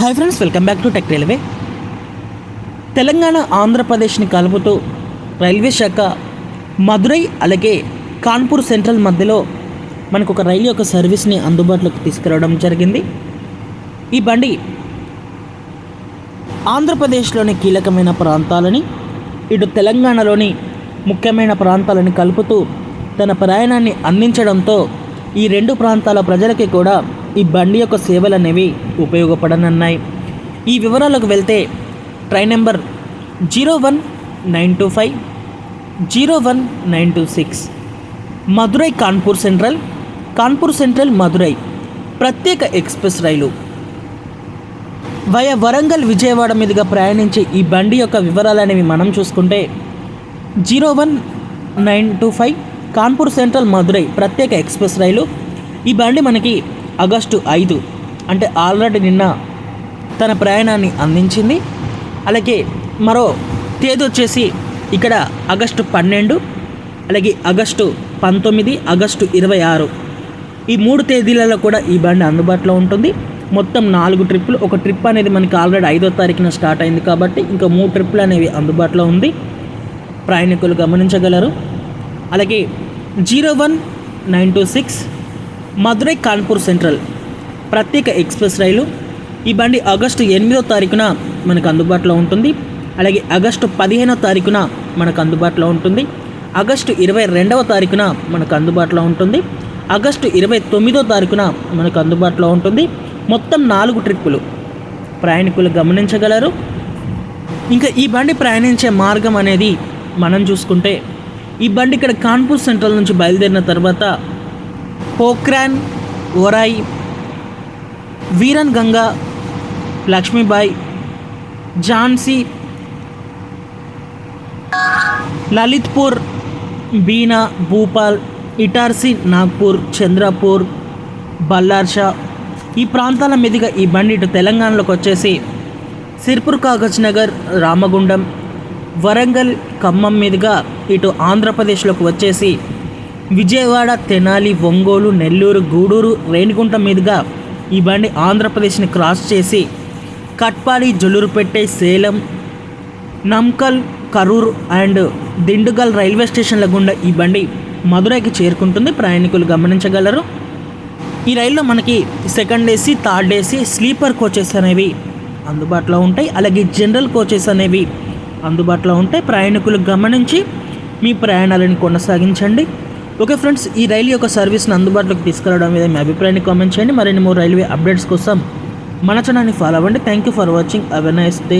Hi friends, welcome back to tech railway. Telangana ఆంధ్రప్రదేశ్ని కలుపుతూ railway శాఖ మదురై అలాగే కాన్పూర్ సెంట్రల్ మధ్యలో మనకు ఒక రైలు యొక్క సర్వీస్ని అందుబాటులోకి తీసుకురావడం జరిగింది. ఈ బండి ఆంధ్రప్రదేశ్లోని కీలకమైన ప్రాంతాలని ఇటు తెలంగాణలోని ముఖ్యమైన ప్రాంతాలను కలుపుతూ తన ప్రయాణాన్ని అందించడంతో ఈ రెండు ప్రాంతాల ప్రజలకి కూడా ఈ బండి యొక్క సేవలు అనేవి ఉపయోగపడనున్నాయి. ఈ వివరాలకు వెళ్తే train number 01925 01926 Madurai Kanpur central Madurai ప్రత్యేక ఎక్స్ప్రెస్ రైలు వయా వరంగల్ విజయవాడ మీదుగా ప్రయాణించే ఈ బండి యొక్క వివరాలు అనేవి మనం చూసుకుంటే 01925 కాన్పూర్ సెంట్రల్ మదురై ప్రత్యేక ఎక్స్ప్రెస్ రైలు. ఈ బండి మనకి ఆగస్టు 5 అంటే ఆల్రెడీ నిన్న తన ప్రయాణాన్ని అందించింది. అలాగే మరో తేదీ వచ్చేసి ఇక్కడ ఆగస్టు 12, అలాగే ఆగస్టు 19, ఆగస్టు 26 ఈ 3 తేదీలలో కూడా ఈ బండి అందుబాటులో ఉంటుంది. మొత్తం 4 ట్రిప్పులు. ఒక ట్రిప్ అనేది మనకి ఆల్రెడీ 5వ తారీఖున స్టార్ట్ అయింది కాబట్టి ఇంకా 3 ట్రిప్పులు అనేవి అందుబాటులో ఉంది, ప్రయాణికులు గమనించగలరు. అలాగే 01926 మదురై కాన్పూర్ సెంట్రల్ ప్రత్యేక ఎక్స్ప్రెస్ రైలు. ఈ బండి ఆగస్టు 8వ తారీఖున మనకు అందుబాటులో ఉంటుంది. అలాగే ఆగస్టు 15వ తారీఖున మనకు అందుబాటులో ఉంటుంది. ఆగస్టు 22వ తారీఖున మనకు అందుబాటులో ఉంటుంది. ఆగస్టు 29వ తారీఖున మనకు అందుబాటులో ఉంటుంది. మొత్తం 4 ట్రిప్పులు, ప్రయాణికులు గమనించగలరు. ఇంకా ఈ బండి ప్రయాణించే మార్గం అనేది మనం చూసుకుంటే ఈ బండి ఇక్కడ కాన్పూర్ సెంట్రల్ నుంచి బయలుదేరిన తర్వాత పోఖ్రాన్, ఒరాయి, వీరన్ గంగా, లక్ష్మీబాయి, ఝాన్సీ, లలిత్పూర్, బీనా, భూపాల్, ఇటార్సీ, నాగ్పూర్, చంద్రపూర్, బల్లార్షా ఈ ప్రాంతాల మీదుగా ఈ బండి ఇటు తెలంగాణలోకి వచ్చేసి సిర్పూర్, కాగజ్ నగర్, రామగుండం, వరంగల్, ఖమ్మం మీదుగా ఇటు ఆంధ్రప్రదేశ్లోకి వచ్చేసి విజయవాడ, తెనాలి, ఒంగోలు, నెల్లూరు, గూడూరు, రేణిగుంట మీదుగా ఈ బండి ఆంధ్రప్రదేశ్ని క్రాస్ చేసి కట్పాడి, జొల్లూరుపేట, సేలం, నమ్కల్, కరూర్ అండ్ దిండుగల్ రైల్వే స్టేషన్ల గుండా ఈ బండి మదురైకి చేరుకుంటుంది, ప్రయాణికులు గమనించగలరు. ఈ రైల్లో మనకి second AC, third AC, sleeper coaches అనేవి అందుబాటులో ఉంటాయి. అలాగే జనరల్ కోచెస్ అనేవి అందుబాటులో ఉంటాయి. ప్రయాణికులు గమనించి మీ ప్రయాణాలను కొనసాగించండి. ఓకే ఫ్రెండ్స్, ఈ రైలు యొక్క సర్వీస్ని అందుబాటులోకి తీసుకురావడం మీద మీ అభిప్రాయాన్ని కామెంట్ చేయండి. మరిన్ని మోర్ రైల్వే అప్డేట్స్ కోసం మన ఛానల్ని ఫాలో అవ్వండి. Thank you for watching. Have a nice day.